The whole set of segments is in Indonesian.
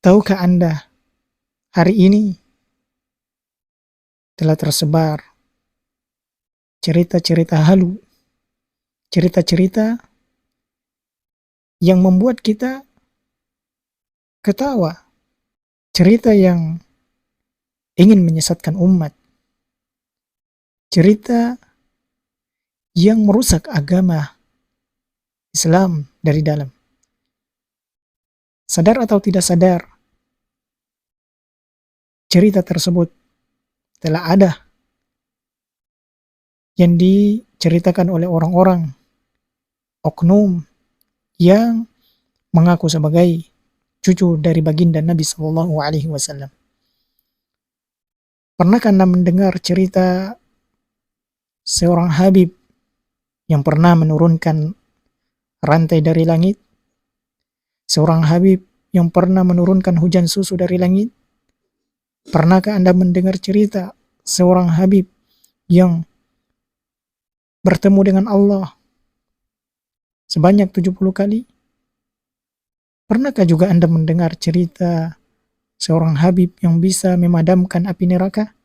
Tahukah Anda, hari ini telah tersebar cerita-cerita halu, cerita-cerita yang membuat kita ketawa, cerita yang ingin menyesatkan umat, cerita yang merusak agama Islam dari dalam. Sadar atau tidak sadar, cerita tersebut telah ada yang diceritakan oleh orang-orang oknum yang mengaku sebagai cucu dari baginda Nabi Shallallahu Alaihi Wasallam. Pernahkah Anda mendengar cerita seorang Habib yang pernah menurunkan rantai dari langit? Seorang Habib yang pernah menurunkan hujan susu dari langit? Pernahkah Anda mendengar cerita seorang Habib yang bertemu dengan Allah sebanyak 70 kali? Pernahkah juga Anda mendengar cerita seorang Habib yang bisa memadamkan api neraka?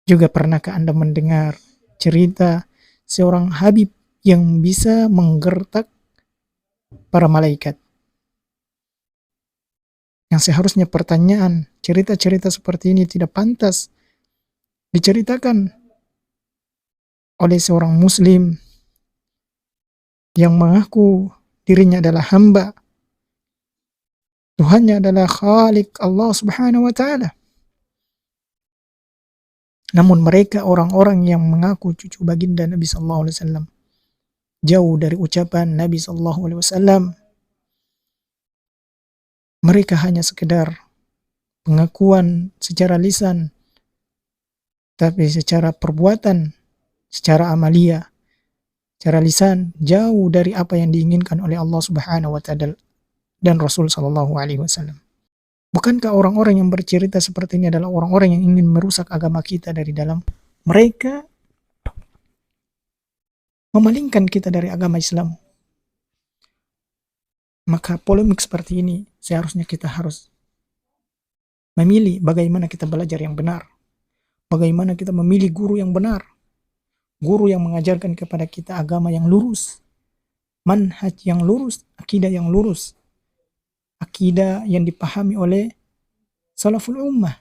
Juga pernahkah Anda mendengar cerita seorang Habib yang bisa menggertak para malaikat? Yang seharusnya pertanyaan, cerita-cerita seperti ini tidak pantas diceritakan oleh seorang muslim yang mengaku dirinya adalah hamba, Tuhannya adalah Khalik Allah Subhanahu wa Ta'ala. Namun mereka orang-orang yang mengaku cucu baginda Nabi sallallahu alaihi wasallam, jauh dari ucapan Nabi sallallahu alaihi wasallam. Mereka hanya sekedar pengakuan secara lisan, tapi secara perbuatan, secara amalia, secara lisan jauh dari apa yang diinginkan oleh Allah Subhanahu wa Ta'ala dan Rasul sallallahu alaihi wasallam. Bukankah orang-orang yang bercerita seperti ini adalah orang-orang yang ingin merusak agama kita dari dalam? Mereka memalingkan kita dari agama Islam. Maka polemik seperti ini seharusnya kita harus memilih bagaimana kita belajar yang benar. Bagaimana kita memilih guru yang benar. Guru yang mengajarkan kepada kita agama yang lurus. Manhaj yang lurus, akidah yang lurus. Akidah yang dipahami oleh salaful ummah.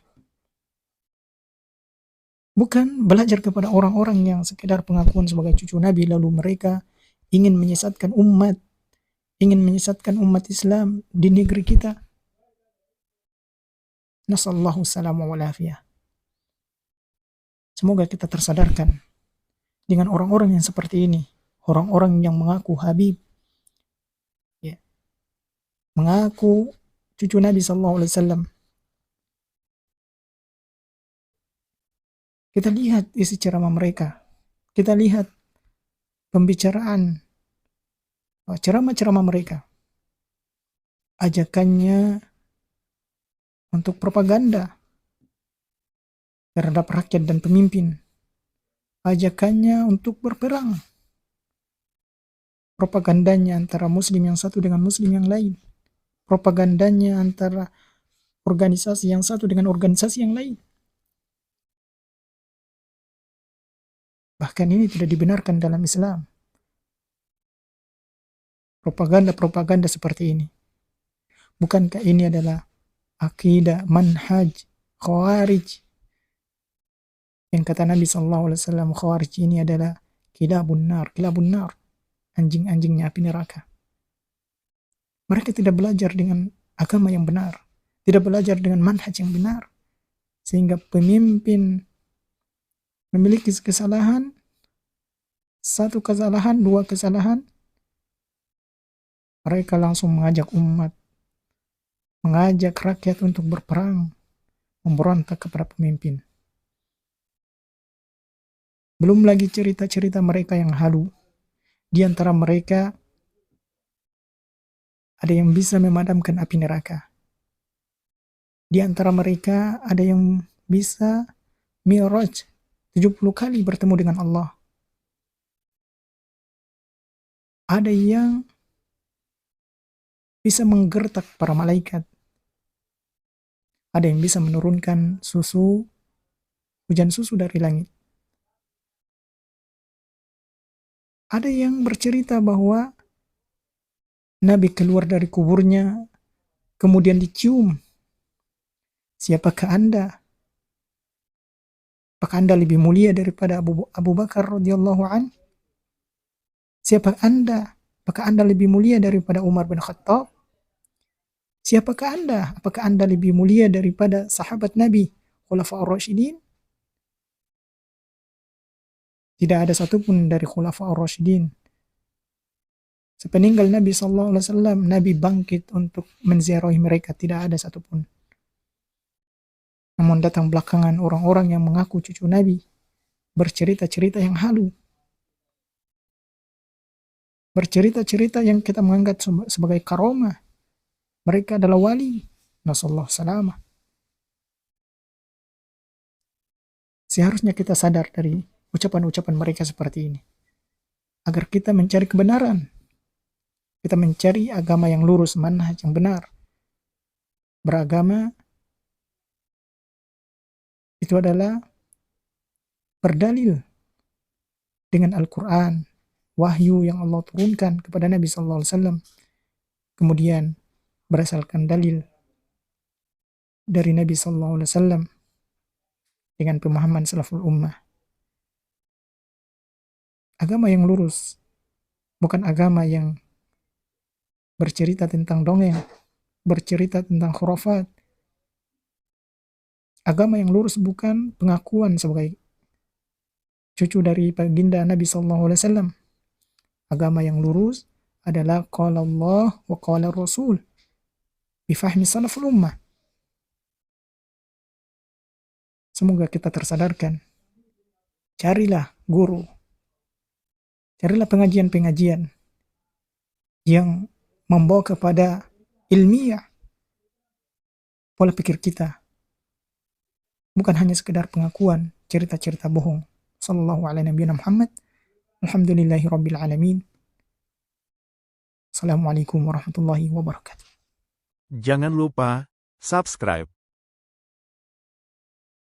Bukan belajar kepada orang-orang yang sekedar pengakuan sebagai cucu Nabi lalu mereka ingin menyesatkan umat Islam di negeri kita. Nasallahu salama wal afiyah. Semoga kita tersadarkan dengan orang-orang yang seperti ini, orang-orang yang mengaku Habib, ya, mengaku cucu Nabi sallallahu alaihi wasallam. Kita lihat isi ceramah mereka, kita lihat pembicaraan ceramah-ceramah mereka, ajakannya untuk propaganda terhadap rakyat dan pemimpin, ajakannya untuk berperang, propagandanya antara muslim yang satu dengan muslim yang lain, propagandanya antara organisasi yang satu dengan organisasi yang lain. Bahkan ini tidak dibenarkan dalam Islam. Propaganda-propaganda seperti ini. Bukankah ini adalah akidah, manhaj, khawarij? Yang kata Nabi SAW, khawarij ini adalah kilabun nar, anjing-anjingnya api neraka. Mereka tidak belajar dengan agama yang benar, tidak belajar dengan manhaj yang benar, sehingga pemimpin memiliki kesalahan, satu kesalahan, dua kesalahan, mereka langsung mengajak umat, mengajak rakyat untuk berperang, memberontak kepada pemimpin. Belum lagi cerita-cerita mereka yang halu. Di antara mereka ada yang bisa memadamkan api neraka. Di antara mereka ada yang bisa mi'raj 70 kali bertemu dengan Allah. Ada yang bisa menggertak para malaikat. Ada yang bisa menurunkan susu, hujan susu dari langit. Ada yang bercerita bahwa Nabi keluar dari kuburnya, kemudian dicium. Siapakah Anda? Apakah Anda lebih mulia daripada Abu Bakar radhiyallahu an? Siapa Anda? Apakah Anda lebih mulia daripada Umar bin Khattab? Siapakah Anda? Apakah Anda lebih mulia daripada sahabat Nabi, Khulafaur Rasyidin? Tidak ada satupun dari Khulafaur Rasyidin. Sepeninggal Nabi SAW, Nabi bangkit untuk menziarahi mereka. Tidak ada satupun. Namun datang belakangan orang-orang yang mengaku cucu Nabi, bercerita-cerita yang halu. Bercerita-cerita yang kita menganggap sebagai karomah. Mereka adalah wali. Nasallahu salamah. Seharusnya kita sadar dari ucapan-ucapan mereka seperti ini. Agar kita mencari kebenaran. Kita mencari agama yang lurus, manhaj yang benar. Beragama itu adalah berdalil dengan Al-Quran, wahyu yang Allah turunkan kepada Nabi SAW. Kemudian berdasarkan dalil dari Nabi SAW dengan pemahaman salaful ummah. Agama yang lurus, bukan agama yang bercerita tentang dongeng, bercerita tentang khurafat. Agama yang lurus bukan pengakuan sebagai cucu dari baginda Nabi SAW. Agama yang lurus adalah qala Allah wa qala Rasul bifahmi salaful ummah. Semoga kita tersadarkan. Carilah guru. Carilah pengajian-pengajian yang membawa kepada ilmiah pola pikir kita. Bukan hanya sekedar pengakuan, cerita-cerita bohong. Sallallahu alaihi nabiyana Muhammad. Alhamdulillahi rabbil alamin. Assalamualaikum warahmatullahi wabarakatuh. Jangan lupa subscribe